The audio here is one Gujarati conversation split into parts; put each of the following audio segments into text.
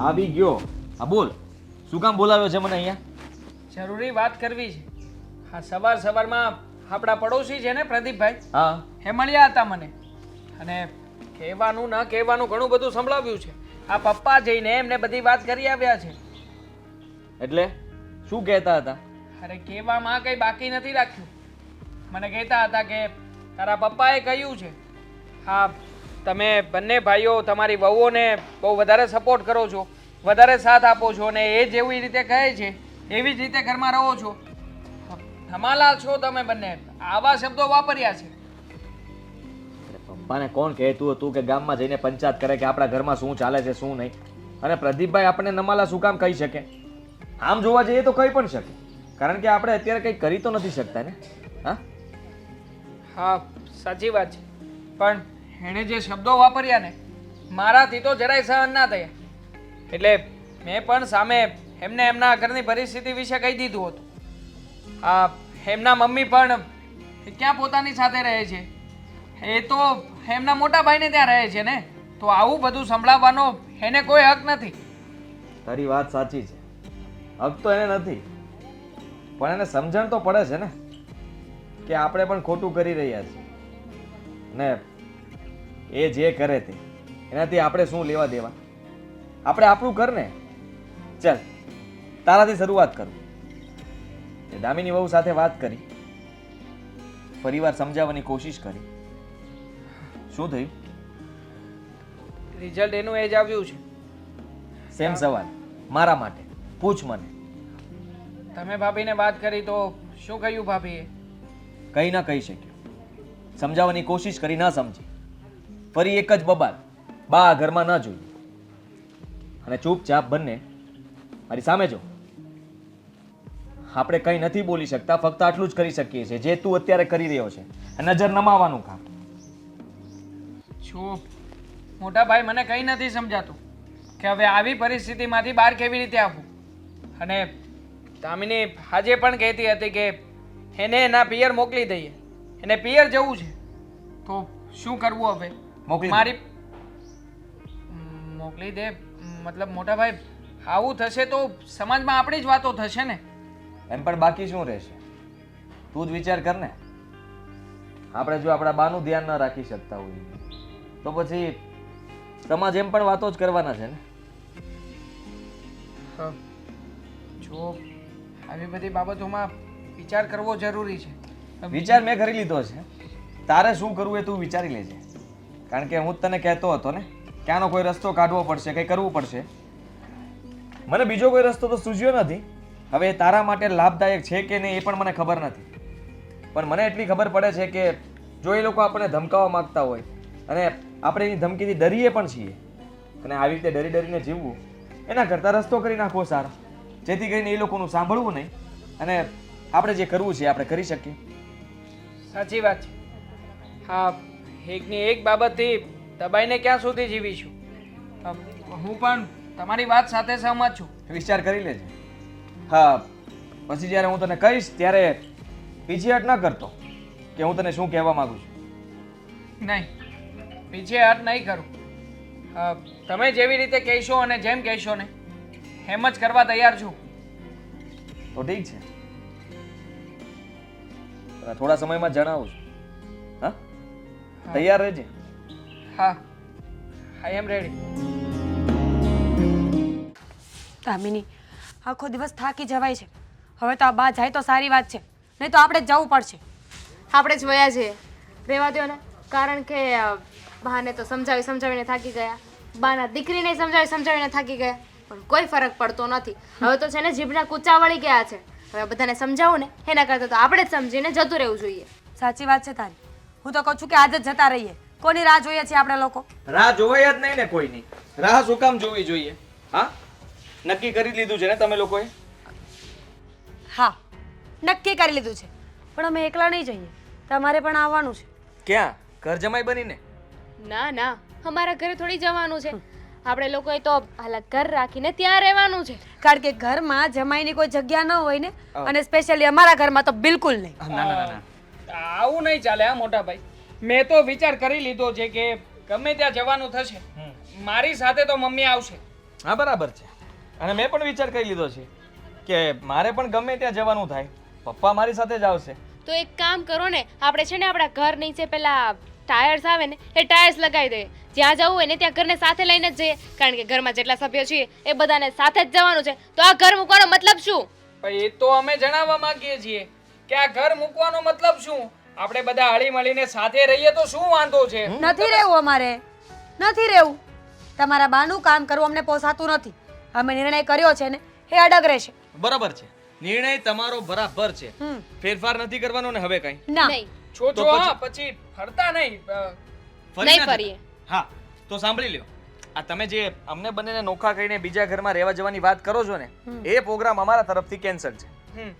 આવી ગયો. હા બોલ, શું કામ બોલાવ્યો છે મને અહીંયા? જરૂરી વાત કરવી છે. હા, સવારમાં આપણા પડોશી છે ને પ્રદીપભાઈ, હા. એ મળ્યા હતા મને અને કહેવાનું ન કહેવાનું ઘણું બધું સંભળાવ્યું છે. આ પપ્પા જઈને એમને બધી વાત કરી આવ્યા છે. એટલે શું કહેતા હતા? અરે કહેવામાં કંઈ બાકી નથી રાખ્યું. મને કહેતા હતા કે તારા પપ્પાએ કહ્યું છે, હા તમે બંને ભાઈઓ તમારી વહુઓને બહુ વધારે સપોર્ટ કરો છો, વધારે સાથ આપો છો અને એ જેવી રીતે કહે છે એવી જ રીતે ઘરમાં રહો છો. ધમાલા છો તમે બંને, આવા શબ્દો વાપર્યા છે. પપ્પાને કોણ કહેતું હતું કે ગામમાં જઈને પંચાયત કરે કે આપણા ઘરમાં શું ચાલે છે શું નહીં? અને પ્રદીપભાઈ આપણને નમાલા શું કામ કહી શકે? આમ જોવા જઈએ તો કહી પણ શકે, કારણ કે આપણે અત્યારે કંઈ કરી તો નથી શકતા ને. હા હા, સાચી વાત છે, પણ એણે જે શબ્દો વાપર્યા ને મારાથી તો જરાય સહન ના થયા. એટલે મેં પણ સામે એમને એમના ઘરની પરિસ્થિતિ વિશે કહી દીધું હતું. આ એમના મમ્મી પણ ક્યાં પોતાની સાથે રહે છે, એ તો એમના મોટા ભાઈને ત્યાં રહે છે ને, તો આવું બધું સંભળાવવાનો એને કોઈ હક નથી. તારી વાત સાચી છે, હક તો એને નથી, પણ એને સમજણ તો પડે છે ને કે આપણે પણ ખોટું કરી રહ્યા છીએ ને એ જે કરે તે એનાથી આપણે શું લેવા દેવા? આપણે આપણું કર ને. ચાલ તારાથી શરૂઆત કરું. એ દામિની વહુ સાથે વાત કરી, ફરીવાર સમજાવવાની કોશિશ કરી. શું થયું? રિઝલ્ટ એનું એ જ આવ્યું છે. સેમ સવાલ મારા માટે, પૂછ મને. તમે ભાભીને વાત કરી તો શું કહ્યું ભાભીએ? કંઈ ના કહી શક્યો, સમજાવવાની કોશિશ કરી, ના સમજી. ફરી એક જ બબાલ, બા ઘરમાં ન જોયું. અને ચૂપચાપ બંને મારી સામે જો. આપણે કંઈ નથી બોલી શકતા, ફક્ત આટલું જ કરી શકીએ છીએ જે તું અત્યારે કરી રહ્યો છે, નજર નમાવાનું કામ. જો મોટા ભાઈ, મને કંઈ નથી સમજાતું કે હવે આવી પરિસ્થિતિમાંથી બહાર કેવી રીતે આવવું. અને દામિની આજે પણ કહેતી હતી કે એને એના પિયર મોકલી દઈએ, એને પિયર જવું છે. તો શું કરવું હવે? મોકલી મોકલી દે મતલબ મોટા ભાઈ, આવું થશે તો સમાજમાં આપણી જ વાતો થશે ને. એમ પણ બાકી શું રહેશે? તું જ વિચાર કર ને. આપણે જો આપણા બાનું ધ્યાન ન રાખી શકતા હોઈએ તો પછી સમાજ એમ પણ વાતો જ કરવાના છે ને. જો આવી બધી બાબતોમાં વિચાર કરવો જરૂરી છે. વિચાર મેં કરી લીધો છે, તારે શું કરવું એ તું વિચારી લેજે. કારણ કે હું જ તને કહેતો હતો ને કે આનો કોઈ રસ્તો કાઢવો પડશે, કંઈ કરવું પડશે. મને બીજો કોઈ રસ્તો તો સૂઝ્યો નથી. હવે એ તારા માટે લાભદાયક છે કે નહીં એ પણ મને ખબર નથી, પણ મને એટલી ખબર પડે છે કે જો એ લોકો આપણને ધમકાવવા માંગતા હોય અને આપણે એની ધમકીથી ડરીએ પણ છીએ, અને આવી રીતે ડરી ડરીને જીવવું એના કરતાં રસ્તો કરી નાખવો સારો, જેથી કરીને એ લોકોનું સાંભળવું નહીં અને આપણે જે કરવું છે આપણે કરી શકીએ. સાચી વાત છે. હા, એકની એક બાબતથી દબાઈને ક્યાં સુધી જીવીશું? હું પણ તમારી વાત સાથે સહમત છું. વિચાર કરી લેજે. હા, પછી જ્યારે હું તને કહીશ ત્યારે પીછેહટ ન કરતો કે હું તને શું કહેવા માંગુ છું. નહીં, પીછેહટ નહીં કરું. તમે જેવી રીતે કહેશો અને જેમ કહેશો ને એમ જ કરવા તૈયાર છું. તો ઠીક છે, થોડા સમયમાં જણાવું છું. હા, તૈયાર રહેજે. હા, આઈ એમ રેડી. દામિની, આખો દિવસ થાકી જવાય છે. હવે તો આ બા જાય તો સારી વાત છે, નહીં તો આપણે જ જવું પડશે. આપણે જ વયા છીએ, રહેવા દો ને. કારણ કે બાને તો સમજાવીને થાકી ગયા, બાના દીકરીને સમજાવીને થાકી ગયા, પણ કોઈ ફરક પડતો નથી. હવે તો છે ને જીભના કૂચા વળી ગયા છે. હવે બધાને સમજાવું ને એના કરતાં તો આપણે જ સમજીને જતું રહેવું જોઈએ. સાચી વાત છે તારી. હું તો કહું છું કે આજે જ જતા રહીએ. કોની રાહ જોઈએ છીએ આપણે લોકો? રાહ જોવાય જ નહીં ને કોઈની. રાહ શું કામ જોવી જોઈએ? હા, નક્કી કરી લીધું છે ને તમે લોકોએ? હા, નક્કી કરી લીધું છે, પણ અમે એકલા નહીં જઈએ, તમારે પણ આવવાનું છે. ક્યાં? ઘર જમાઈ બનીને? ના, અમારા ઘરે થોડી જવાનું છે. આપણે લોકોએ તો અલગ ઘર રાખીને ત્યાં રહેવાનું છે. કારણ કે ઘરમાં જમાઈની કોઈ જગ્યા ન હોય ને, અને સ્પેશિયલી અમારા ઘરમાં તો બિલકુલ નહીં. ના. આવું નહીં ચાલે હા મોટા ભાઈ. મેં તો વિચાર કરી લીધો છે કે ગમે ત્યાં જવાનું થશે, મારી સાથે તો મમ્મી આવશે. હા બરાબર છે. અને મેં પણ વિચાર કરી લીધો છે કે મારે પણ ગમે ત્યાં જવાનું થાય પપ્પા મારી સાથે જ આવશે. તો એક કામ કરો ને, આપણે છે ને આપણા ઘર નીચે પેલા ટાયર્સ આવે ને એ ટાયર્સ લગાવી દઈએ. જ્યાં જવું હોય ને ત્યાં ઘરને સાથે લઈને જ જઈએ, કારણ કે ઘરમાં જેટલા સભ્યો છીએ એ બધાને સાથે જ જવાનું છે. તો આ ઘર મૂકવાનો મતલબ શું? પણ એ તો અમે જણાવવા માંગીએ છીએ કે આ ઘર મૂકવાનો મતલબ શું. આપણે બધા હળી મળીને સાથે રહીએ તો શું વાંધો છે? નથી રહેવું અમારે, નથી રહેવું. તમારા બાનું કામ કરવું અમને પોસાતું નથી. અમે નિર્ણય કર્યો છે ને એ અડગ રહેશે. બરાબર છે, નિર્ણય તમારો બરાબર છે. ફેરફાર નથી કરવાનો ને હવે કઈ. ના, નહીં જો તો જો પછી- હા, પછી ફરતા નહીં. ફરી નહીં ના ફરીએ. જતા. હા તો સાંભળી લ્યો, આ તમે જે અમને બંનેને નોખા કહીને બીજા ઘરમાં રહેવા જવાની વાત કરો છો ને એ પ્રોગ્રામ અમારા તરફથી કેન્સલ છે. હમ.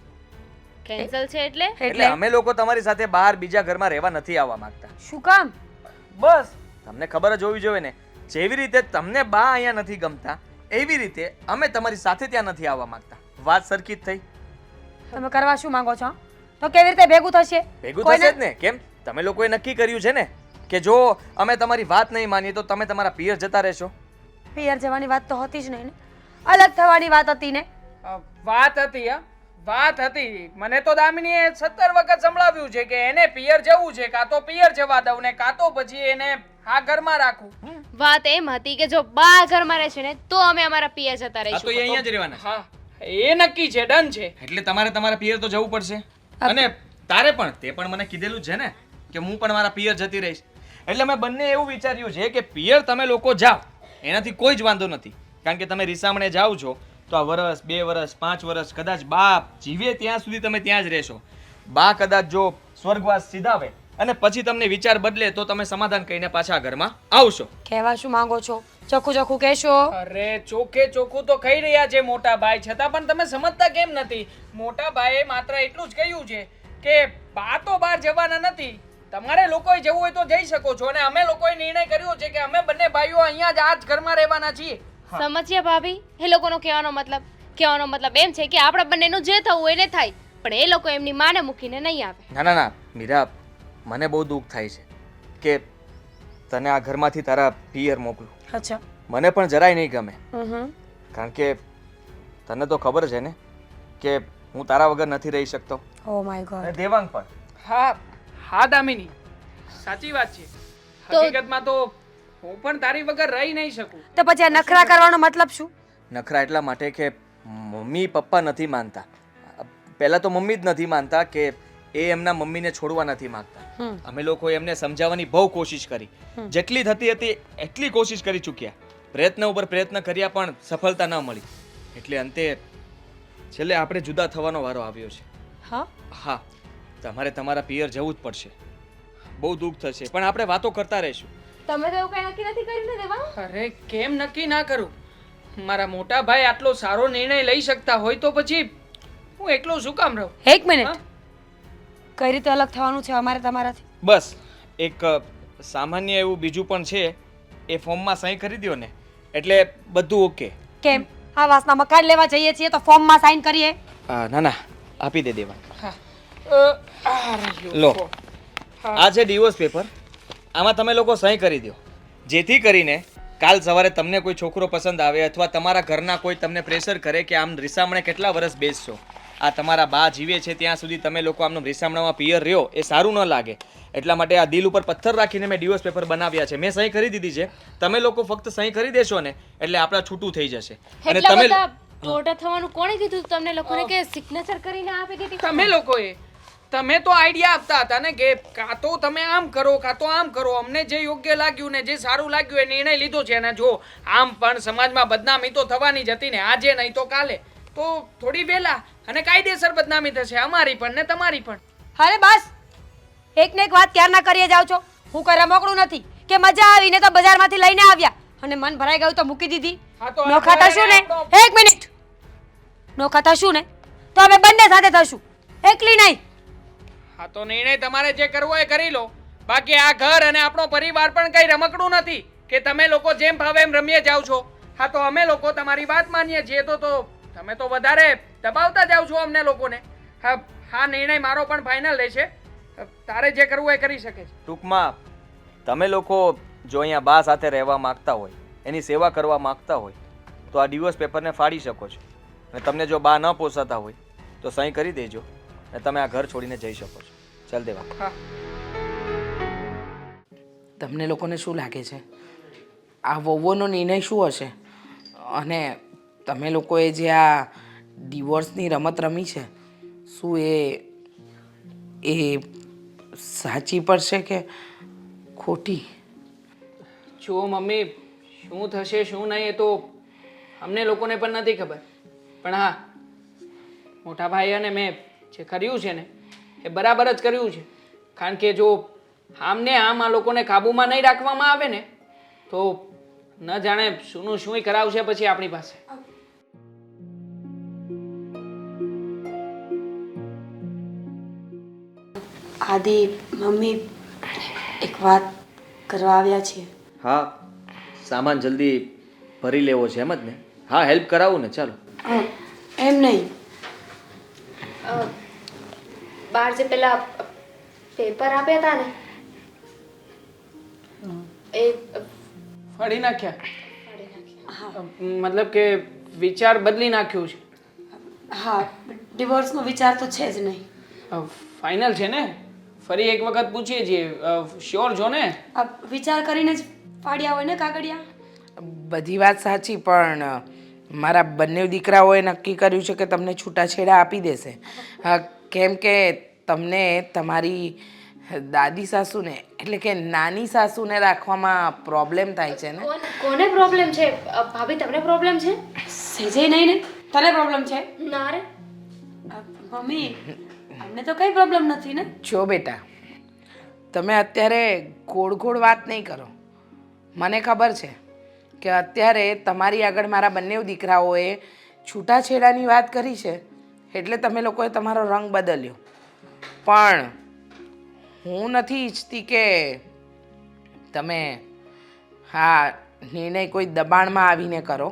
કેન્સલ છે એટલે? એટલે અમે લોકો તમારી સાથે બહાર બીજા ઘરમાં રહેવા નથી આવવા માંગતા. શું કામ? બસ તમને ખબર જ હોવી જોઈએ ને, જેવી રીતે તમને બા અહીંયા નથી ગમતા એવી રીતે અમે તમારી સાથે ત્યાં નથી આવવા માંગતા. વાત સરખી જ થઈ. તમે કરવા શું માંગો છો? તો કેવી રીતે ભેગું થશે? ભેગું કોઈને- થશે જ ને. કેમ તમે લોકોએ નક્કી કર્યું છે ને કે જો અમે તમારી વાત નહીં માનીએ તો તમે તમારા પિયર જતા રહેશો. પિયર જવાની વાત તો હતી જ નહીં ને, અલગ થવાની વાત હતી ને. વાત હતી હા, વાત હતી. મને તો દામિનીએ 17 વખત સંભળાવ્યું છે કે એને પિયર જવું છે, કાં તો પિયર જવા દઉં ને કાં તો પછી એને આ ઘરમાં રાખું. વાત એમ હતી કે જો બા ઘરમાં રહેશે ને તો અમે અમારા પિયર જતા આ તો રહીશું. એ અહીંયા જ રહેવાના છે. હા એ નક્કી છે, ડન છે. એટલે તમારે તમારા પિયર તો જવું પડશે. અને તારે પણ તે પણ મને કીધેલું જ છે ને કે હું પણ મારા પિયર જતી રહીશ. એટલે મેં બંને એવું વિચાર્યું છે કે પિયર તમે લોકો જાઓ એનાથી કોઈ જ વાંધો નથી. કારણ કે તમે રીસામણે જાઓ છો તો આ વરસ 2 વરસ 5 વરસ કદાચ બા જીવે ત્યાં સુધી તમે ત્યાં જ રહેશો. બા કદાચ જો સ્વર્ગવાસ સીધાવે અને પછી તમને વિચાર બદલે તો તમે સમાધાન કહીને પાછા આ ઘરમાં આવશો. કહેવા શું માંગો છો? ચોખ્ખું ચોખ્ખું કહેશો. અરે ચોખ્ખે ચોખ્ખું તો કહી રહ્યા છે મોટા ભાઈ, છતાં પણ તમે સમજતા કેમ નથી? મોટા ભાઈએ માત્ર એટલું જ કહ્યું છે કે બા તો બહાર જવાના નથી. તમારે લોકોએ જવું હોય તો જઈ શકો છો, અને અમે લોકોએ નિર્ણય કર્યો છે કે અમે બંને ભાઈઓ અહીંયા જ આ જ ઘરમાં રહેવાના છીએ. સમજ્યા ભાભી? એ લોકોનો કહેવાનો મતલબ એમ છે કે આપણા બંનેનું જે થવું હોય એને થાય, પણ એ લોકો એમની માને મૂકીને નહીં આવે. ના ના ના મીરા, મને બહુ દુઃખ થાય છે કે તને આ ઘરમાંથી તારા પિયર મોકલું. અચ્છા. મને પણ જરાય નહીં ગમે. હમ. કારણ કે તને તો ખબર છે ને કે હું તારા વગર નથી રહી શકતો. ઓ માય અને ગોડ. દેવાંગ પણ. હા હા દામિની, સાચી વાત છે. તો- હકીકતમાં તો હું પણ તારી વગર રહી નહીં શકું. તો પછી આ નખરા કરવાનો મતલબ શું? નખરા એટલા માટે કે મમ્મી પપ્પા નથી માનતા. પહેલાં તો મમ્મી જ નથી માનતા કે એ એમના મમ્મીને છોડવા નથી માંગતા. અમે લોકોએ એમને સમજાવવાની બહુ કોશિશ કરી. જેટલી થતી હતી એટલી કોશિશ કરી ચૂક્યા. પ્રયત્ન ઉપર પ્રયત્ન કર્યા પણ સફળતા ન મળી. એટલે અંતે છેલ્લે આપણે જુદા થવાનો વારો આવ્યો છે. હા. હા તમારે તમારા પિયર જવું જ પડશે. બહુ દુઃખ થશે પણ આપણે વાતો કરતા રહીશું. તમે તો એવું કઈ નક્કી નથી કર્યું ને દેવાંગ? અરે કેમ નક્કી ના કરું? મારા મોટા ભાઈ આટલો સારો નિર્ણય લઈ શકતા હોય તો પછી હું એકલો શું કામ રહું? એક મિનિટ. કઈ રીતે અલગ થવાનું છે અમારે તમારાથી? બસ એક સામાન્ય એવું બીજું પણ છે, એ ફોર્મમાં સહી કરી દ્યો ને એટલે બધું ઓકે. કેમ? આ વાસના મકાન લેવા જઈએ છીએ તો ફોર્મમાં સાઈન કરીએ? ના ના આપી દે દેવા. હા આ રહ્યું. લો આ છે ડિવોર્સ પેપર. આમાં તમે લોકો સહી કરી દો જેથી કરીને કાલ સવારે તમને કોઈ છોકરો પસંદ આવે અથવા તમારા ઘરના કોઈ તમને પ્રેશર કરે કે આમ રીસામણે કેટલા વર્ષ બેસશો, આ તમારા બા જીવે છે ત્યાં સુધી તમે લોકો આમનું રીસામણામાં પિયર રહ્યો એ સારું ન લાગે. એટલા માટે આ દિલ ઉપર પથ્થર રાખીને મેં ડિવોર્સ પેપર બનાવ્યા છે. મેં સહી કરી દીધી છે. તમે લોકો ફક્ત સહી કરી દેશો ને એટલે આપણા છૂટું થઈ જશે. અને એટલા તમે બધા ટોટા થવાનું કોણે કીધું તમને લોકોને કે સિગ્નેચર કરીને આપી દીધી? તમે લોકોએ તમે તો આઈડિયા આપતા હતા ને કે કાં તો તમે આમ કરો કાં તો આમ કરો. અમને જે યોગ્ય લાગ્યું ને જે સારું લાગ્યું એ નિર્ણય લીધો છે. અને જો આમ પણ સમાજમાં બદનામી તો થવાની જ હતી ને, આજે નહીં તો કાલે તો થોડી વહેલા અને કાયદેસર બદનામી થશે, અમારી પણ ને તમારી પણ. અરે બસ, એક ને એક વાત ક્યારના કરીએ જાવ છો. હું કઈ રમકડું નથી કે મજા આવીને તો બજારમાંથી લઈને આવ્યા અને મન ભરાઈ ગયું તો મૂકી દીધી. હા તો નોખા થશું ને? આપણો- એક મિનિટ. નોખા થશું ને તો અમે બંને સાથે થશું, એકલી નહીં. હા તો નિર્ણય તમારે જે કરવો એ કરી લો. બાકી આ ઘર અને આપણો પરિવાર પણ કઈ રમકડું નથી કે તમે લોકો જેમ ભાવે એમ રમીએ જાવ છો. હા તો અમે લોકો તમારી વાત માનીએ છીએ તો તમે તો વધારે દબાવતા જાવ છો અમને લોકોને. હા હા નિર્ણય મારો પણ ફાઇનલ રહેશે. તારે જે કરવું એ કરી શકે છે. ટૂંકમાં તમે લોકો જો અહીંયા બા સાથે રહેવા માંગતા હોય, એની સેવા કરવા માંગતા હોય તો આ ડિવોર્સ પેપરને ફાડી શકો છો. અને તમને જો બા ન પોસાતા હોય તો સહી કરી દેજો અને તમે આ ઘર છોડીને જઈ શકો છો. ચાલ દેવા. હા તમને લોકોને શું લાગે છે આ વહુઓનો નિર્ણય શું હશે? અને તમે લોકોએ જે આ ડિવોર્સની રમત રમી છે શું એ સાચી પડશે કે ખોટી? જો મમ્મી, શું થશે શું નહીં એ તો અમને લોકોને પણ નથી ખબર. પણ હા, મોટા ભાઈ અને મેં જે કર્યું છે ને એ બરાબર જ કર્યું છે. કારણ કે જો આમને આમ આ લોકોને કાબૂમાં નહીં રાખવામાં આવે ને તો ન જાણે શુંનું શું કરાવશે પછી આપણી પાસે. આદિ મમ્મી એક વાત કરવા આવ્યા છીએ. હા, સામાન જલ્દી ભરી લેવો છે એમ જ ને? હા, હેલ્પ કરાવું ને, ચાલો. એમ નહીં, બહાર જે પેલા પેપર આપ્યા હતા ને એ ફાડી નાખ્યા? મતલબ કે વિચાર બદલી નાખ્યું છે? હા, ડિવોર્સનો વિચાર તો છે જ નહીં. ફાઇનલ છે ને? ફરી એક વખત પૂછીએ છીએ, શ્યોર છો ને? આ વિચાર કરીને જ ફાડ્યા હોય ને કાગળિયા. બધી વાત સાચી, પણ મારા બંને દીકરાઓએ નક્કી કર્યું છે કે તમને છૂટાછેડા આપી દેશે. કેમ કે તમને તમારી દાદી સાસુને એટલે કે નાની સાસુને રાખવામાં પ્રોબ્લેમ થાય છે ને? કોને પ્રોબ્લેમ છે ભાભી? તમને પ્રોબ્લેમ છે? સેજે નહીં ને, તને પ્રોબ્લેમ છે? ના રે, મમ્મી અમને તો કઈ પ્રોબ્લેમ નથી ને. જો બેટા, તમે અત્યારે ગોળ ગોળ વાત નહીં કરો. મને ખબર છે કે અત્યારે તમારી આગળ મારા બંને દીકરાઓએ છૂટાછેડાની વાત કરી છે એટલે તમે લોકોએ તમારો રંગ બદલ્યો. પણ હું નથી ઈચ્છતી કે તમે હા નિર્ણય કોઈ દબાણમાં આવીને કરો.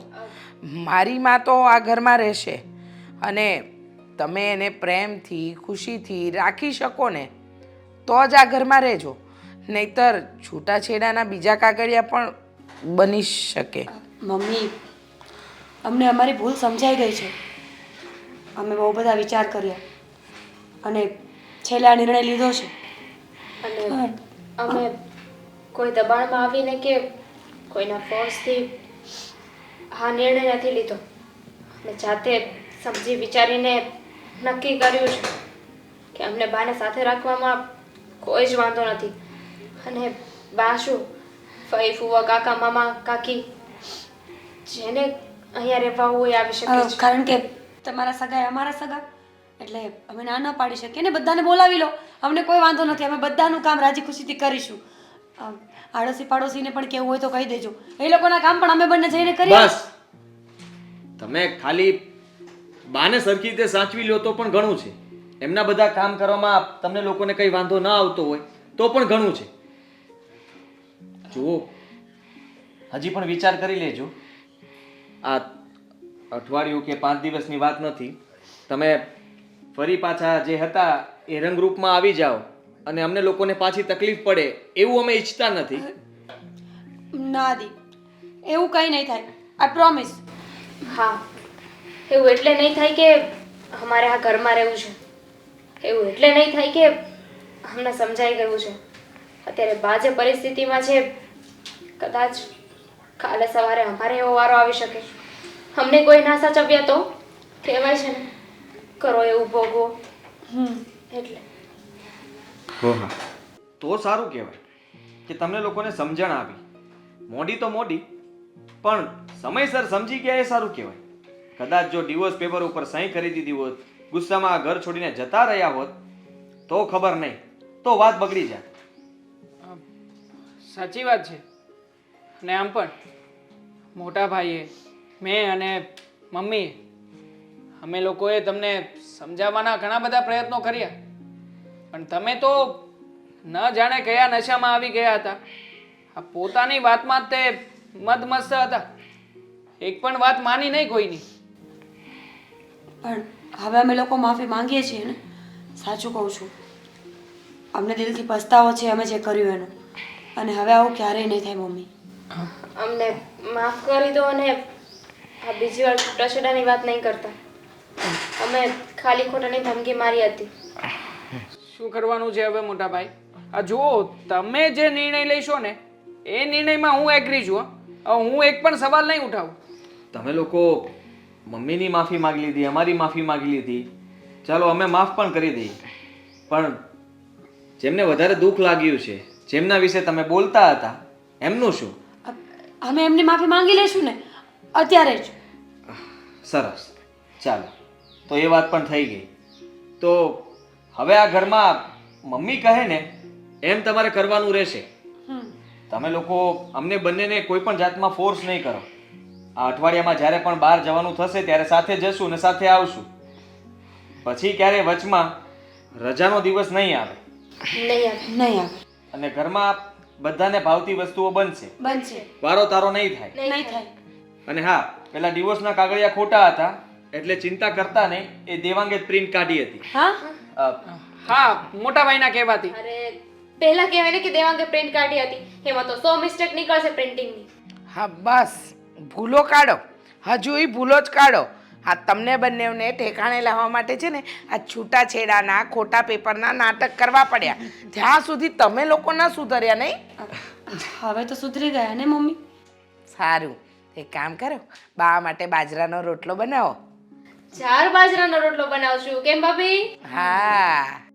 મારી માં તો આ ઘરમાં રહેશે અને તમે એને પ્રેમથી ખુશીથી રાખી શકો ને તો જ આ ઘરમાં રહેજો, નહીતર છૂટાછેડાના બીજા કાગળિયા પણ બની શકે. મમ્મી અમને અમારી ભૂલ સમજાઈ ગઈ છે. અમે બહુ બધા વિચાર કર્યા અને છેલ્લે આ નિર્ણય લીધો છે. અને અમે કોઈ દબાણમાં આવીને કે કોઈના ફોર્સથી આ નિર્ણય નથી લીધો. અમે જાતે સમજી વિચારીને નક્કી કર્યું છે કે અમને બાને સાથે રાખવામાં કોઈ જ વાંધો નથી. અને બા શું, ફઈ ફુવા કાકા મામા કાકી જેને અહીંયા રહેવા હોય આવી શકે છે. કારણ કે તમારા સગા એ અમારા સગા એટલે અમે ના ન પાડી શકીએ ને. બધાને બોલાવી લો, અમને કોઈ વાંધો નથી. અમે બધાનું કામ રાજી ખુશીથી કરીશું. આડોશી પાડોશીને પણ કેવું હોય તો કહી દેજો, એ લોકોના કામ પણ અમે બંને જઈને કરીએ. બસ, તમે ખાલી બાને સરખી રીતે સાચવી લ્યો તો પણ ઘણું છે. એમના બધા કામ કરવામાં તમને લોકોને કંઈ વાંધો ના આવતો હોય તો પણ ઘણું છે. જુઓ, હજી પણ વિચાર કરી લેજો. આ અઠવાડિયું કે 5 દિવસની વાત નથી. તમે ફરી પાછા જે હતા એ રંગરૂપમાં આવી જાઓ અને અમને લોકોને પાછી તકલીફ પડે એવું અમે ઈચ્છતા નથી. ના દી, એવું કંઈ નહીં થાય, આઈ પ્રોમિસ. હા, એવું એટલે નહીં થાય કે અમારે આ ઘરમાં રહેવું છે. એવું એટલે નહીં થાય કે અમને સમજાઈ ગયું છે. અત્યારે બા જે પરિસ્થિતિમાં છે કદાચ કાલે સવારે અમારે એવો વારો આવી શકે. અમને કોઈ ના સાચવ્યા તો કહેવાય છે ને, કરો એવું ભોગવો. એટલે હા, તો સારું કહેવાય કે તમને લોકોને સમજણ આવી. મોડી તો મોડી, પણ સમયસર સમજી ગયા એ સારું કહેવાય. કદાચ જો ડિવોર્સ પેપર ઉપર સહી કરી દીધી હોત, ગુસ્સામાં આ ઘર છોડીને જતા રહ્યા હોત તો ખબર નહીં, તો વાત બગડી જાય. સાચી વાત છે. અને આમ પણ મોટા ભાઈએ, મેં અને મમ્મીએ, અમે લોકોએ તમને સમજાવવાના ઘણા બધા પ્રયત્નો કર્યા, પણ તમે તો ન જાણે કયા નશામાં આવી ગયા હતા. આ પોતાની વાતમાં જ તે મદમસ્ત હતા. એક પણ વાત માની નહીં કોઈની. પણ હવે અમે લોકો માફી માંગીએ છીએ ને. સાચું કહું છું, અમને દિલથી પસ્તાવો છે અમે જે કર્યું એનો. અને હવે આવું ક્યારેય નહીં થાય મમ્મી. અમને માફ કરી દો અને આ બીજી વાર છૂટાછેડાની વાત નહીં કરતા. અમે ખાલી ખોટાની ધમકી મારી હતી. શું કરવાનું છે હવે મોટા ભાઈ? આ જુઓ, તમે જે નિર્ણય લેશો ને એ નિર્ણયમાં હું એગ્રી છું. હવે હું એક પણ સવાલ નહીં ઉઠાવું. તમે લોકો મમ્મીની માફી માગી લીધી, અમારી માફી માગી લીધી, ચાલો અમે માફ પણ કરી દઈએ. પણ જેમને વધારે દુઃખ લાગ્યું છે, જેમના વિશે તમે બોલતા હતા, એમનું શું? અમે એમની માફી માંગી લેશું ને અત્યારે જ. સરસ, ચાલો તો એ વાત પણ થઈ ગઈ. તો હવે આ ઘરમાં મમ્મી કહે ને એમ તમારે કરવાનું રહેશે. તમે લોકો અમને બંનેને કોઈ પણ જાતમાં ફોર્સ નહીં કરો. આ અઠવાડિયામાં જ્યારે પણ બહાર જવાનું થશે ત્યારે સાથે જશું ને સાથે આવશું. પછી ક્યારે વચમાં રજાનો દિવસ નહીં આવે. નહીં આવે. અને ઘરમાં બધાને ભાવતી વસ્તુઓ બનશે. બનશે. વારો તારો નહીં થાય. નહીં થાય. અને હા, પેલા ડિવોર્સના કાગળિયા ખોટા હતા એટલે ચિંતા કરતા નહીં. એ દેવાંગે પ્રિન્ટ કાઢી હતી. હા અ, હા, મોટા ભાઈના કહેવાથી. અરે પહેલા કહેવાય ને કે દેવાંગે પ્રિન્ટ કાઢી હતી. એમાં તો 100 મિસ્ટેક નીકળશે પ્રિન્ટિંગની. હા બસ, ભૂલો કાઢો. હજુ એ ભૂલો જ કાઢો. આ તમને બંનેને ઠેકાણે લાવવા માટે છે ને આ છૂટાછેડાના ખોટા પેપરના નાટક કરવા પડ્યા. જ્યાં સુધી તમે લોકો ના સુધર્યા નહીં. હવે તો સુધરી ગયા ને મમ્મી. સારું, એક કામ કરો, બા માટે બાજરાનો રોટલો બનાવો. 4 બાજરાનો રોટલો બનાવશું કેમ ભાભી? હા